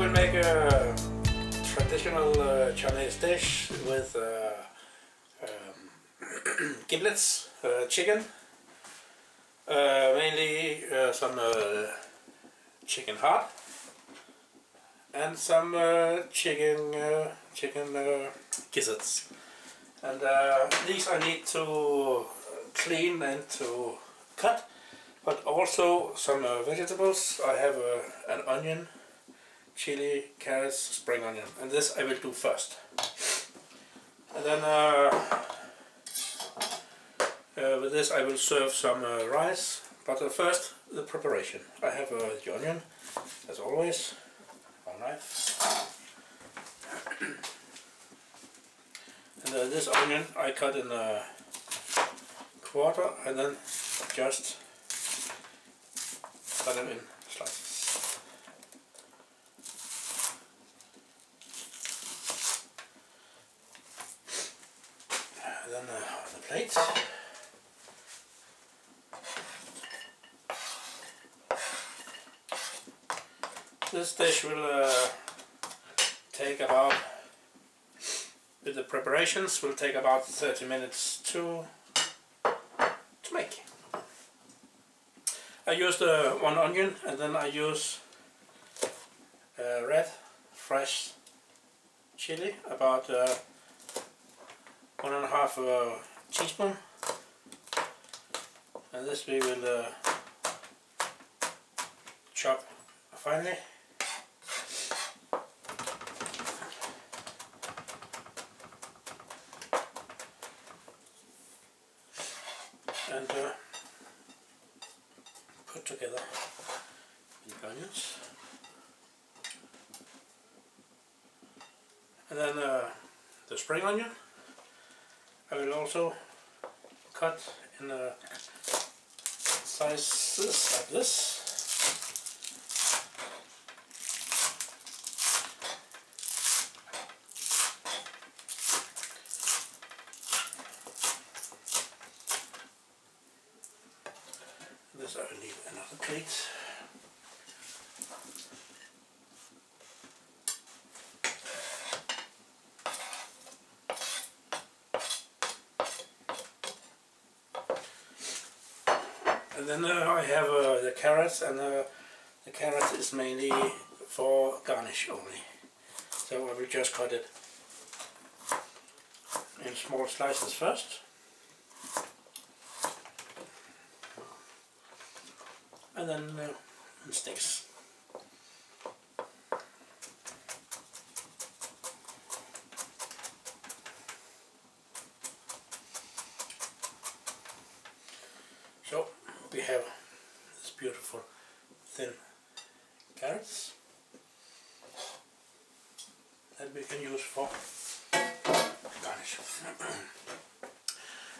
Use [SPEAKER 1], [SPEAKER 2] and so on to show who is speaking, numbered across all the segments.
[SPEAKER 1] will make a traditional Chinese dish with giblets, chicken, mainly some chicken heart and some chicken gizzards. And these I need to clean and to cut, but also some vegetables. I have an onion, chili, carrots, spring onion, and this I will do first. And then with this I will serve some rice, but first the preparation. I have the onion, as always, on knife. And this onion I cut in a quarter and then just cut them in slices. And then on the plate. This dish will take about, with the preparations, will take about 30 minutes to make. I used one onion, and then I use red fresh chili, about 1.5 teaspoon, and this we will chop finely. And put together the onions, and then the spring onion I will also cut in slices like this. This I will leave another plate. And then I have the carrots, and the carrot is mainly for garnish only. So I will just cut it in small slices first. And then in sticks. So we have this beautiful thin carrots that we can use for garnish.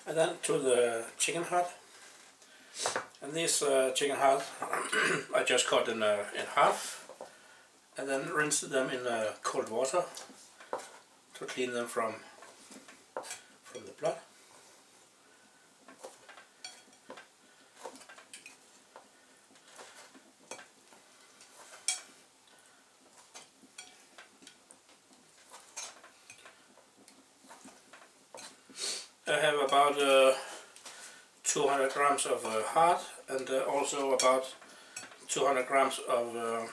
[SPEAKER 1] And then to the chicken heart. And this chicken heart I just cut in half, and then rinse them in cold water to clean them from the blood. I have about 200 grams of heart, and also about 200 grams of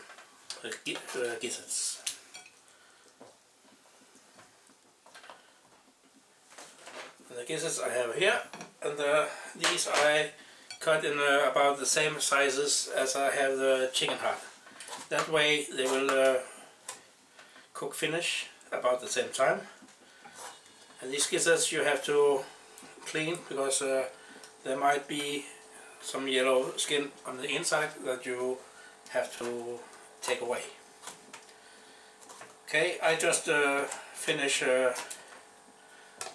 [SPEAKER 1] gizzards. And the gizzards I have here, and these I cut in about the same sizes as I have the chicken heart. That way they will cook finish about the same time. And these gizzards you have to clean, because there might be some yellow skin on the inside that you have to take away. Okay, I just finish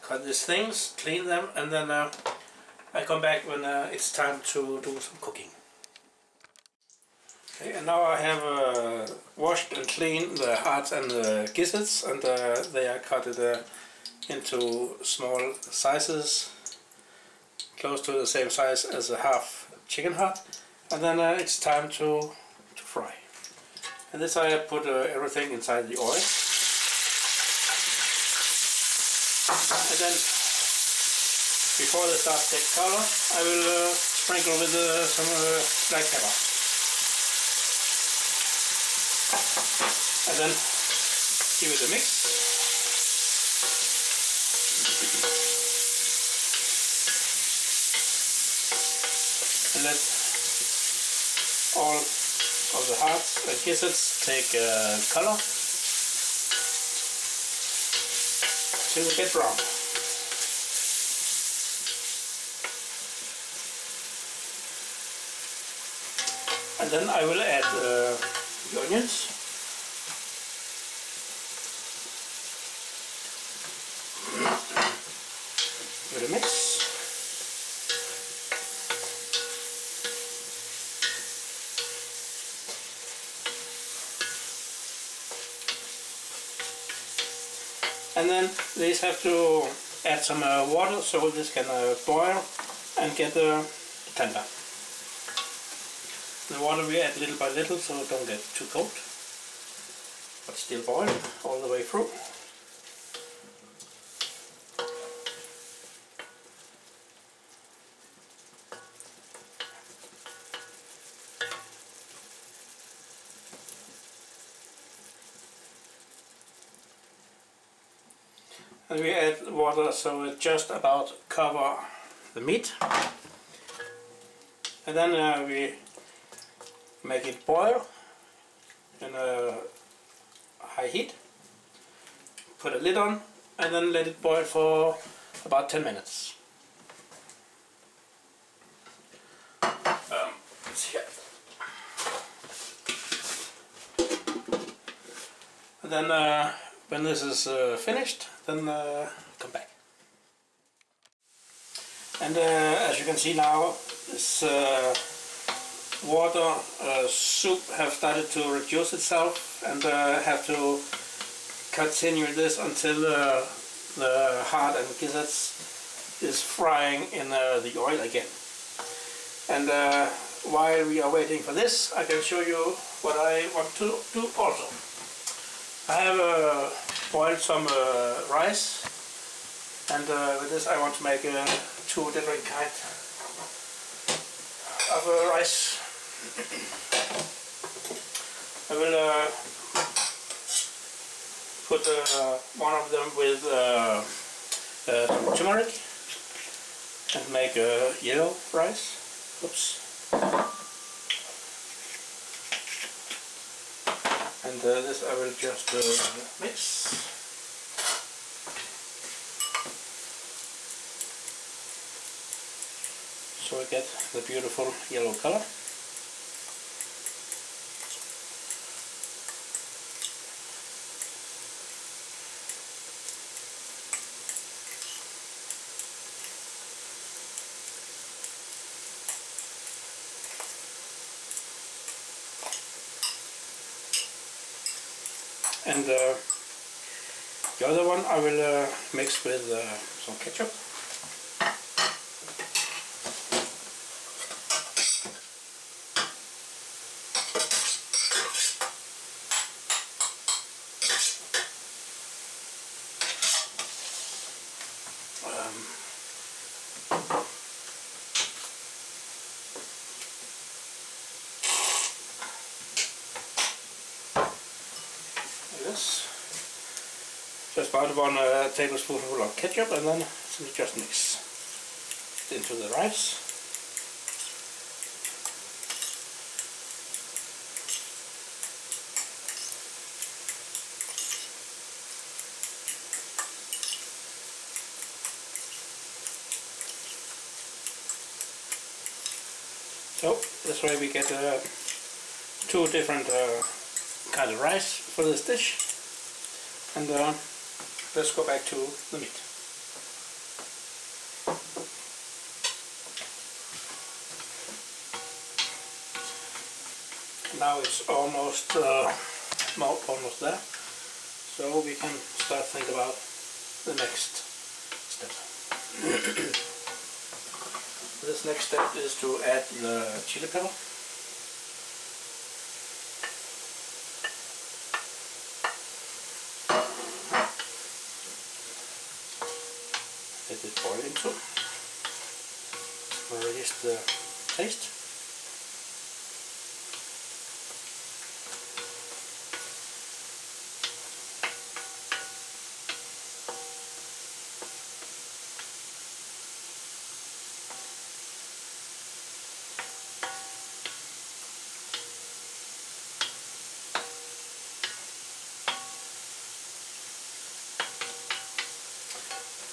[SPEAKER 1] cut these things, clean them, and then I come back when it's time to do some cooking. Okay, and now I have washed and cleaned the hearts and the gizzards, and they are cut into small sizes, close to the same size as a half chicken heart, and then it's time to fry. And this I put everything inside the oil. And then before they start to take color, I will sprinkle with some black pepper. And then give it a mix. And let all of the hearts and gizzards take color till they get brown. And then I will add the onions. With a mix. And then these have to add some water so this can boil and get tender. The water we add little by little so it don't get too cold, but still boil all the way through. And we add water so it just about cover the meat. And then we make it boil in a high heat. Put a lid on and then let it boil for about 10 minutes. And then when this is finished, then come back. And as you can see now, this water soup have started to reduce itself, and have to continue this until the heart and gizzards is frying in the oil again. And while we are waiting for this, I can show you what I want to do also. I have boiled some rice, and with this I want to make 2 different kinds of rice. I will put one of them with some turmeric and make a yellow rice. Oops. And this I will just mix. So I get the beautiful yellow color. And the other one I will mix with some ketchup. Just about 1 tablespoonful of ketchup, and then just mix it into the rice. So this way we get 2 different kind of rice for this dish. And let's go back to the meat. Now it's almost there, so we can start think about the next step. This next step is to add the chili pepper. let it boil into. Release the taste.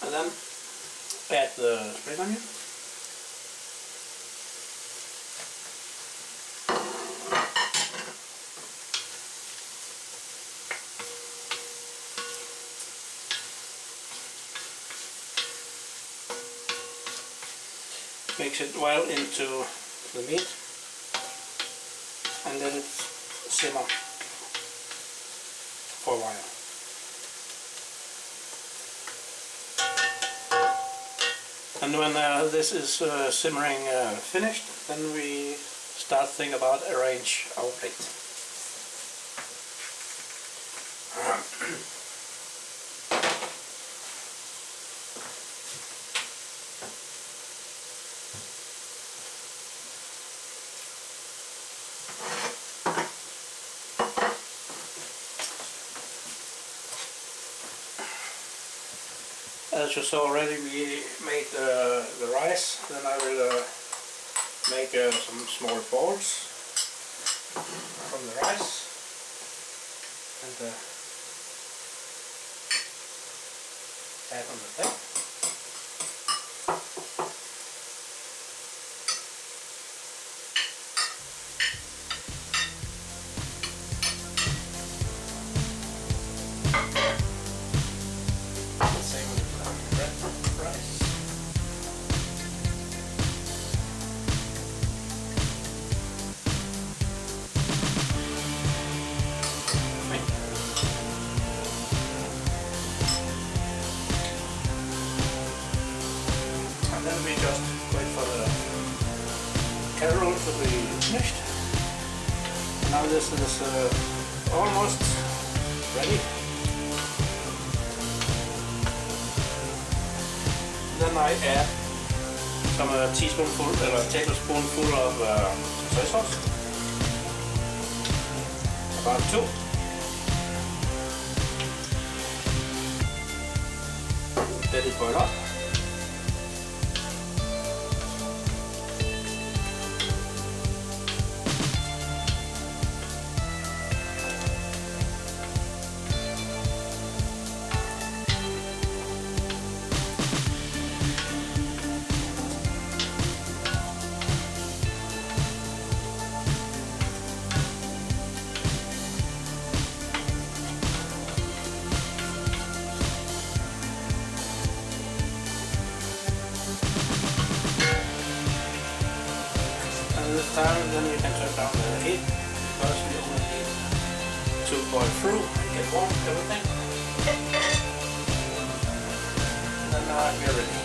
[SPEAKER 1] And then add the spring onion. Mix it well into the meat and let it simmer for a while. And when this is simmering finished, then we start thinking about arrange our plate. As you saw already, we made the rice. Then I will make some small balls from the rice and add on the plate. Then we just wait for the casserole to be finished. Now this is almost ready. Then I add some tablespoonful of soy sauce, about 2. Let it boil up. This time, then we can turn down the heat because we only need to boil through and get warm everything. And then now we're ready.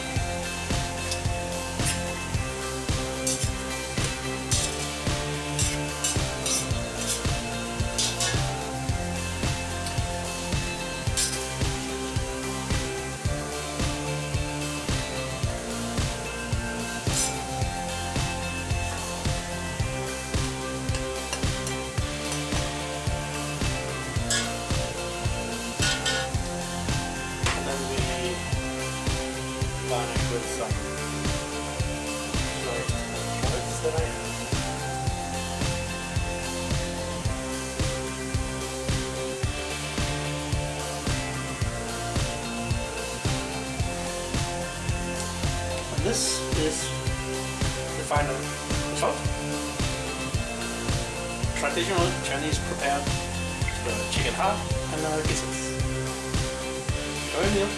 [SPEAKER 1] With some sliced carrots that I have. And this is the final result. Traditional Chinese prepared chicken heart and gizzards. Enjoy the meal.